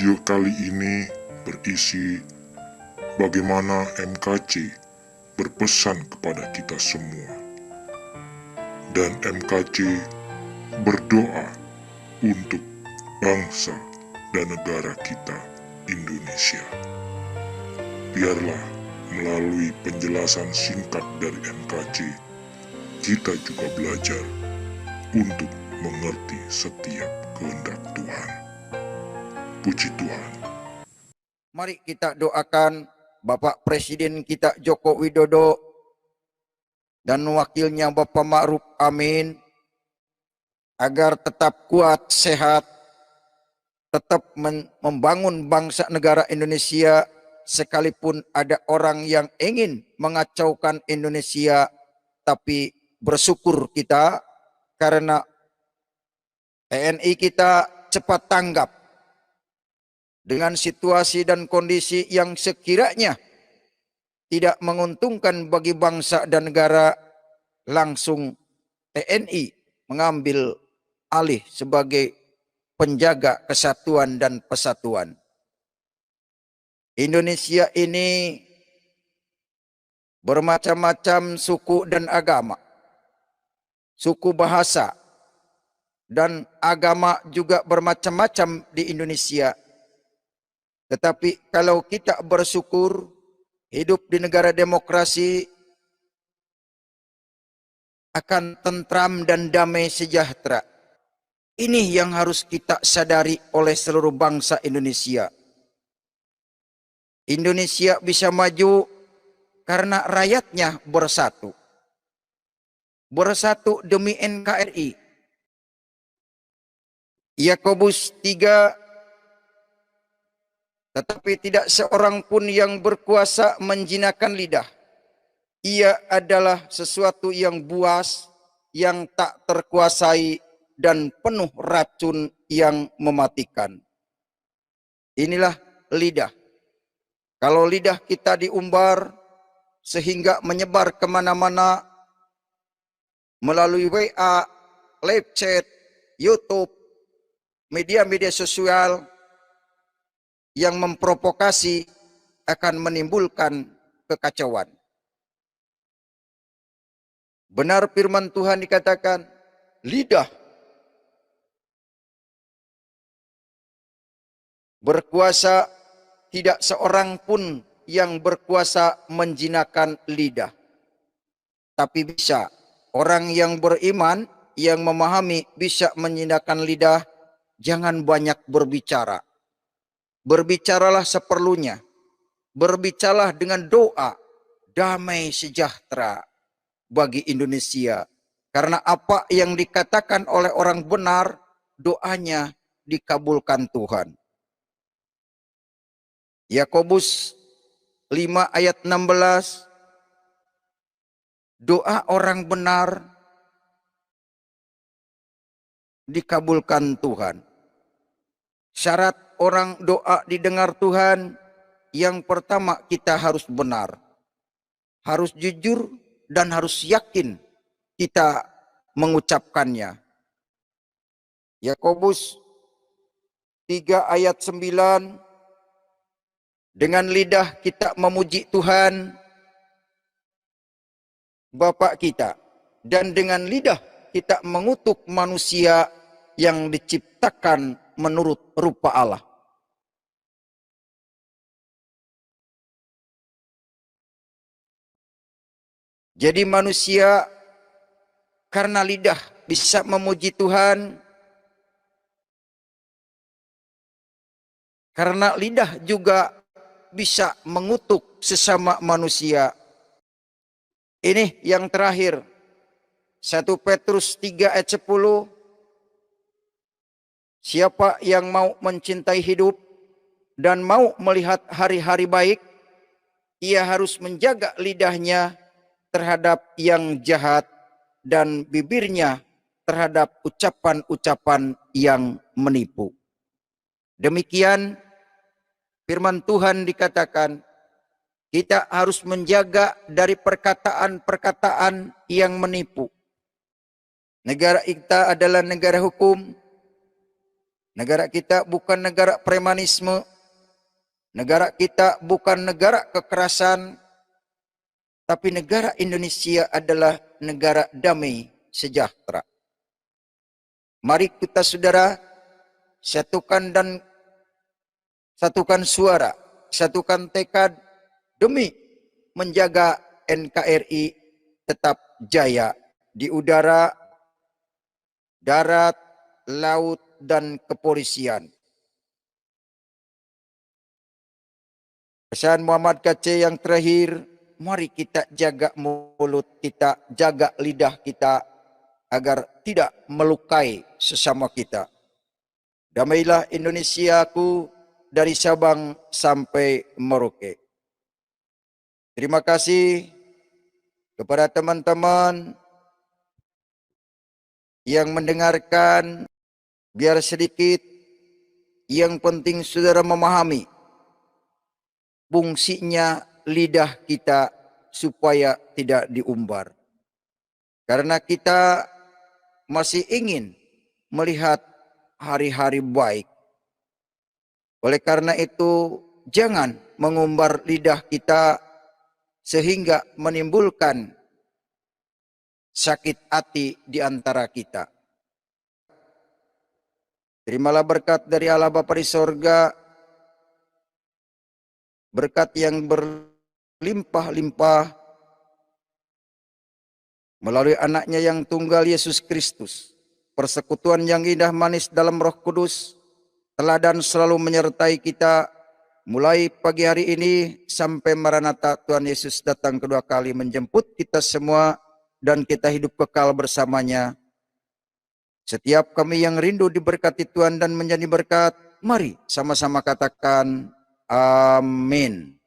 Video kali ini berisi bagaimana MKC berpesan kepada kita semua, dan MKC berdoa untuk bangsa dan negara kita, Indonesia. Biarlah melalui penjelasan singkat dari MKC, kita juga belajar untuk mengerti setiap kehendak Tuhan. Puji Tuhan. Mari kita doakan Bapak Presiden kita Joko Widodo dan wakilnya Bapak Ma'ruf Amin agar tetap kuat, sehat, tetap membangun bangsa negara Indonesia, sekalipun ada orang yang ingin mengacaukan Indonesia, tapi bersyukur kita karena TNI kita cepat tanggap dengan situasi dan kondisi yang sekiranya tidak menguntungkan bagi bangsa dan negara. Langsung TNI mengambil alih sebagai penjaga kesatuan dan persatuan. Indonesia ini bermacam-macam suku dan agama, suku bahasa, dan agama juga bermacam-macam di Indonesia. Tetapi kalau kita bersyukur hidup di negara demokrasi akan tentram dan damai sejahtera. Ini yang harus kita sadari oleh seluruh bangsa Indonesia. Indonesia bisa maju karena rakyatnya bersatu. Bersatu demi NKRI. Yakobus 3. Tetapi tidak seorang pun yang berkuasa menjinakkan lidah. Ia adalah sesuatu yang buas, yang tak terkuasai, dan penuh racun yang mematikan. Inilah lidah. Kalau lidah kita diumbar sehingga menyebar kemana-mana melalui WA, live chat, YouTube, media-media sosial, yang memprovokasi akan menimbulkan kekacauan. Benar firman Tuhan dikatakan, lidah berkuasa, tidak seorang pun yang berkuasa menjinakkan lidah. Tapi bisa, orang yang beriman, yang memahami bisa menjinakkan lidah, jangan banyak berbicara. Berbicaralah seperlunya. Berbicaralah dengan doa damai sejahtera bagi Indonesia. Karena apa yang dikatakan oleh orang benar, doanya dikabulkan Tuhan. Yakobus 5 ayat 16. Doa orang benar dikabulkan Tuhan. Syarat orang doa didengar Tuhan, yang pertama kita harus benar. Harus jujur dan harus yakin kita mengucapkannya. Yakobus 3 ayat 9. Dengan lidah kita memuji Tuhan Bapa kita, dan dengan lidah kita mengutuk manusia yang diciptakan menurut rupa Allah. Jadi manusia karena lidah bisa memuji Tuhan, karena lidah juga bisa mengutuk sesama manusia. Ini yang terakhir, 1 Petrus 3 ayat 10. Siapa yang mau mencintai hidup dan mau melihat hari-hari baik, ia harus menjaga lidahnya terhadap yang jahat dan bibirnya terhadap ucapan-ucapan yang menipu. Demikian firman Tuhan dikatakan, kita harus menjaga dari perkataan-perkataan yang menipu. Negara kita adalah negara hukum. Negara kita bukan negara premanisme. Negara kita bukan negara kekerasan. Tapi negara Indonesia adalah negara damai sejahtera. Mari kita saudara satukan suara, satukan tekad demi menjaga NKRI tetap jaya di udara, darat, laut, dan kepolisian. Pesan Muhammad KC yang terakhir, mari kita jaga mulut kita, jaga lidah kita, agar tidak melukai sesama kita. Damailah Indonesiaku dari Sabang sampai Merauke. Terima kasih kepada teman-teman yang mendengarkan. Biar sedikit, yang penting saudara memahami fungsinya lidah kita supaya tidak diumbar. Karena kita masih ingin melihat hari-hari baik. Oleh karena itu, jangan mengumbar lidah kita sehingga menimbulkan sakit hati di antara kita. Terimalah berkat dari Allah Bapa di sorga, berkat yang berlimpah-limpah melalui anaknya yang tunggal Yesus Kristus, persekutuan yang indah manis dalam Roh Kudus, teladan selalu menyertai kita, mulai pagi hari ini sampai Maranatha Tuhan Yesus datang kedua kali menjemput kita semua dan kita hidup kekal bersamanya. Setiap kami yang rindu diberkati Tuhan dan menjadi berkat, mari sama-sama katakan amin.